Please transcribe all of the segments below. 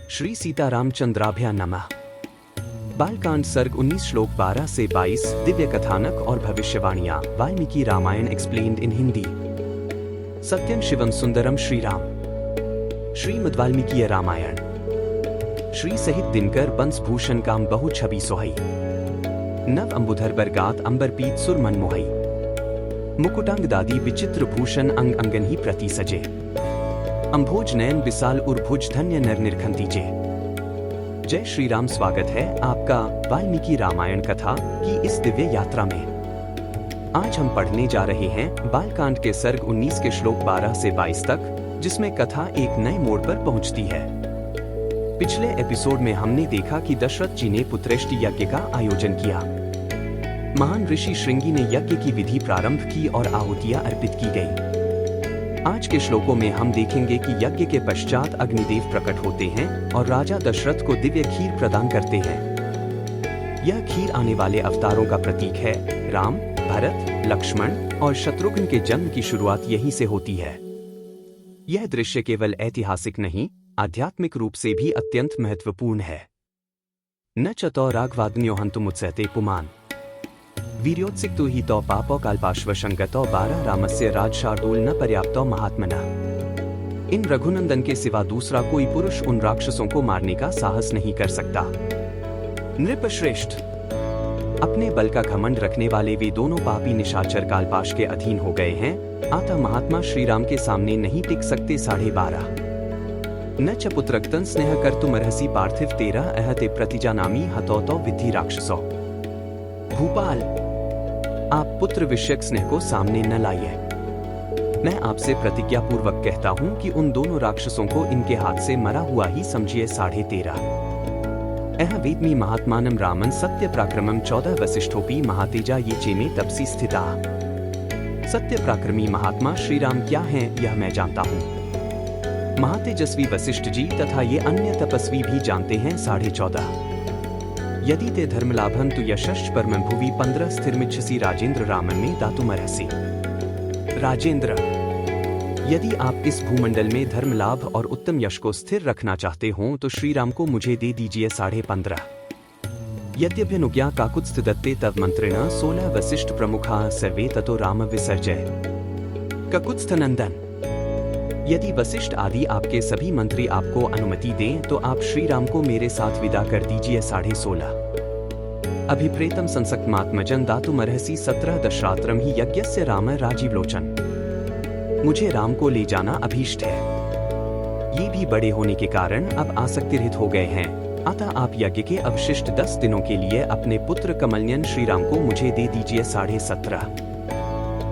श्री सीतारामचंद्राभ्या नमः। बालकांड सर्ग 19 श्लोक 12 से 22 दिव्य कथानक और भविष्यवाणियां वाल्मीकि रामायण एक्सप्लेन्ड इन हिंदी। सत्यम शिवम सुंदरम श्री राम। श्रीमद् वाल्मीकि रामायण। श्री सहित दिनकर बंस भूषण काम बहु छवि सोहई। नव अंबुधर बरगात अंबर पीत सुर मन मोहई। मुकुटांग दादी विचित्र भूषण अंग अंगन ही प्रति सजे। अंभोज नयन विशाल उर्भुज धन्य नर निरखंतीजे। जय श्री राम। स्वागत है आपका वाल्मीकि रामायण कथा की इस दिव्य यात्रा में। आज हम पढ़ने जा रहे हैं बालकांड के सर्ग 19 के श्लोक 12 से 22 तक, जिसमें कथा एक नए मोड़ पर पहुंचती है। पिछले एपिसोड में हमने देखा कि दशरथ जी ने पुत्रेष्टि यज्ञ का आयोजन किया। महान ऋषि श्रृंगी ने यज्ञ की विधि प्रारंभ की और आहुतियां अर्पित की गई। आज के श्लोकों में हम देखेंगे कि यज्ञ के पश्चात अग्निदेव प्रकट होते हैं और राजा दशरथ को दिव्य खीर प्रदान करते हैं। यह खीर आने वाले अवतारों का प्रतीक है। राम, भरत, लक्ष्मण और शत्रुघ्न के जन्म की शुरुआत यहीं से होती है। यह दृश्य केवल ऐतिहासिक नहीं, आध्यात्मिक रूप से भी अत्यंत महत्वपूर्ण है। न चतो राघवाग्न्यो हन्तुमुत्सहते पुमान् वीर्योत्सिक्तो हि तौ पापो काल्पाश्वशंगतो 12 रामस्य राजशार्दूल न पर्याप्तो महात्मना। इन रघुनंदन के सिवा दूसरा कोई पुरुष उन राक्षसों को मारने का साहस नहीं कर सकता। नृपश्रेष्ठ, अपने बल का घमंड रखने वाले वे दोनों पापी निशाचर कालपाश के अधीन हो गए हैं, अतः महात्मा श्री राम के सामने नहीं टिक सकते। 12.5 न च पुत्रक्तन स्नेह कर्तुमर्हसि पार्थिव 13 अहते प्रतिजानामि हतोतो विद्धि राक्षसो। भूपाल, आप पुत्र विषयक स्नेह को सामने न लाइए। मैं आपसे प्रतिज्ञा पूर्वक कहता हूं कि उन दोनों राक्षसों को इनके हाथ से मरा हुआ ही समझिए। 13.5 अह वेद्मि महात्मानं रामन सत्य पराक्रमं 14 वसिष्ठोपि महातेजा ये चेमे तपसी स्थिता। सत्य पराक्रमी महात्मा श्री राम क्या हैं यह मैं जानता हूं। महातेजस्वी वशिष्ठ जी तथा ये अन्य तपस्वी भी जानते हैं। 14.14 यदि ते धर्मलाभं तु यशश्च परमं भुवि 15 स्थिरमिच्छसि राजेंद्र रामन में दातुमर्हसि। राजेंद्र, यदि आप इस भूमंडल में धर्म लाभ और उत्तम यश को स्थिर रखना चाहते हो तो श्री राम को मुझे दे दीजिए। 15.15 यद्यभ्यनुज्ञा काकुत्स्थ दत्ते तव मंत्रिण 16 वसिष्ठ प्रमुखा सर्वे ततो राम विसर्जय। ककुत्स्थ नंदन, यदि वशिष्ठ आदि आपके सभी मंत्री आपको अनुमति दें तो आप श्री राम को मेरे साथ विदा कर दीजिए। 16.16 अभिप्रेतम संसक्तमात्मजन दातुमर्हसि 17 दशरात्रम ही यज्ञस्य राम राजीवलोचन। मुझे राम को ले जाना अभीष्ट है। ये भी बड़े होने के कारण अब आसक्तिरहित हो गए हैं, अतः आप यज्ञ के अवशिष्ट 10 दिनों के लिए अपने पुत्र कमलनयन श्री राम को मुझे दे दीजिए। 17.17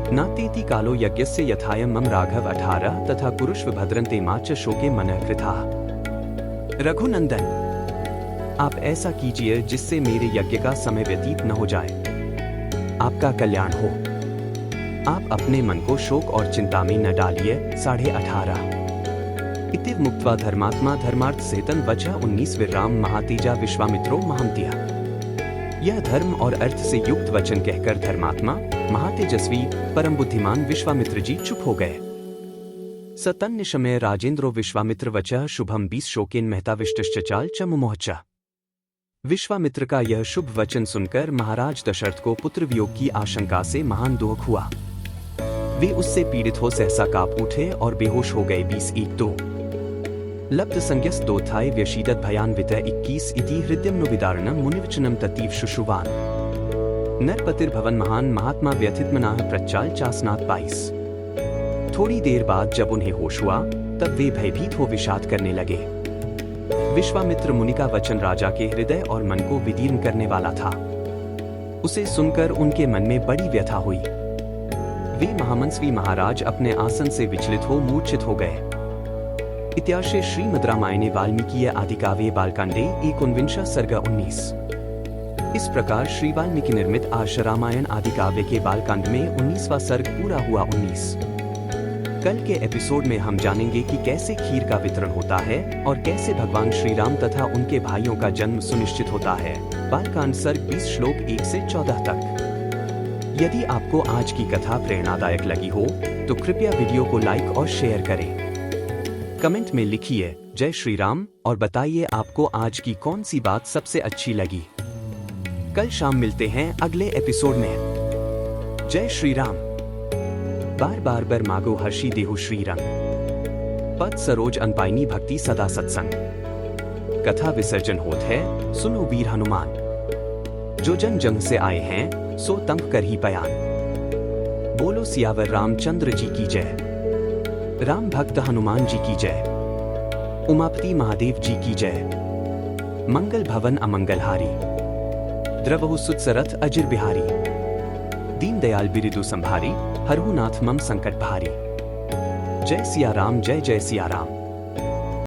नातेति कालो यज्ञस्य यथायं मम राघव 18 तथा कुरुष्व भद्रन्ते मा च शोके मनः कृताः। रघुनंदन, आप ऐसा कीजिए जिससे मेरे यज्ञ का समय व्यतीत न हो जाए। आपका कल्याण हो। आप अपने मन को शोक और चिंता में न डालिए। 18.18 इतिव मुक्त्वा धर्मात्मा धर्मार्थ सेतन वचः 19 विराम महातेजा विश्वामित्रो महांत्या। यह धर्म और अर्थ से युक्त वचन कहकर धर्मात्मा महातेजस्वी परम बुद्धिमान विश्वामित्र जी चुप हो गए। सतन्य शमय राजेंद्रो विश्वामित्र वचः शुभम 20 शोकेन महताविष्टश्चाल च मुमोहच। विश्वामित्र का यह शुभ वचन सुनकर महाराज दशरथ को पुत्र वियोग की आशंका से महान दुख हुआ। वे उससे पीड़ित हो सहसा कांप उठे और बेहोश हो गए। 20.1-2 लब्ध संज्ञस दोथाय व्यशीदत भयान्वित 21 इति हृदयं नो विदारणं मुनिवचनम ततीव शुश्रुवान। नरपतिर्भवन महान महात्मा व्यथितमनाः प्रच्चाल चासनात् 22। थोड़ी देर बाद जब उन्हें होश हुआ तब वे भयभीत हो विषाद करने लगे। विश्वामित्र मुनि का वचन राजा के हृदय और मन को विदीर्ण करने वाला था। उसे सुनकर उनके मन में बड़ी व्यथा हुई। वे महामंसवी महाराज अपने आसन से विचलित हो मूर्छित हो गए। इत्यार्षे श्रीमद् रामायणे वाल्मीकीय आदिकाव्ये बालकांडे 19 सर्ग 19। इस प्रकार श्री वाल्मीकि निर्मित आर्ष रामायण आदिकाव्य के बालकांड में 19वां सर्ग पूरा हुआ। 19 कल के एपिसोड में हम जानेंगे कि कैसे खीर का वितरण होता है और कैसे भगवान श्री राम तथा उनके भाइयों का जन्म सुनिश्चित होता है। बालकांड सर्ग 20 श्लोक 1 से 14 तक। यदि आपको आज की कथा प्रेरणादायक लगी हो तो कृपया वीडियो को लाइक और शेयर करें। कमेंट में लिखिए जय श्री राम। और बताइए आपको आज की कौन सी बात सबसे अच्छी लगी। कल शाम मिलते हैं अगले एपिसोड में। जय श्री राम। बार बार बर मागो हर्षी देहु श्री रंग। पद सरोज अनपाइनी भक्ति सदा सत्संग। कथा विसर्जन होत है सुनो वीर हनुमान। जो जन जंग से आए हैं सो तंग कर ही बयान। बोलो सियावर रामचंद्र जी की जय। राम भक्त हनुमान जी की जय। उमापति महादेव जी की जय। मंगल भवन अमंगलहारी। द्रवहु सुत सरथ अजिर बिहारी। दीन दयाल बिरिदु संभारी। हरहु नाथ मम संकट भारी। जय सिया राम जय जय सिया राम।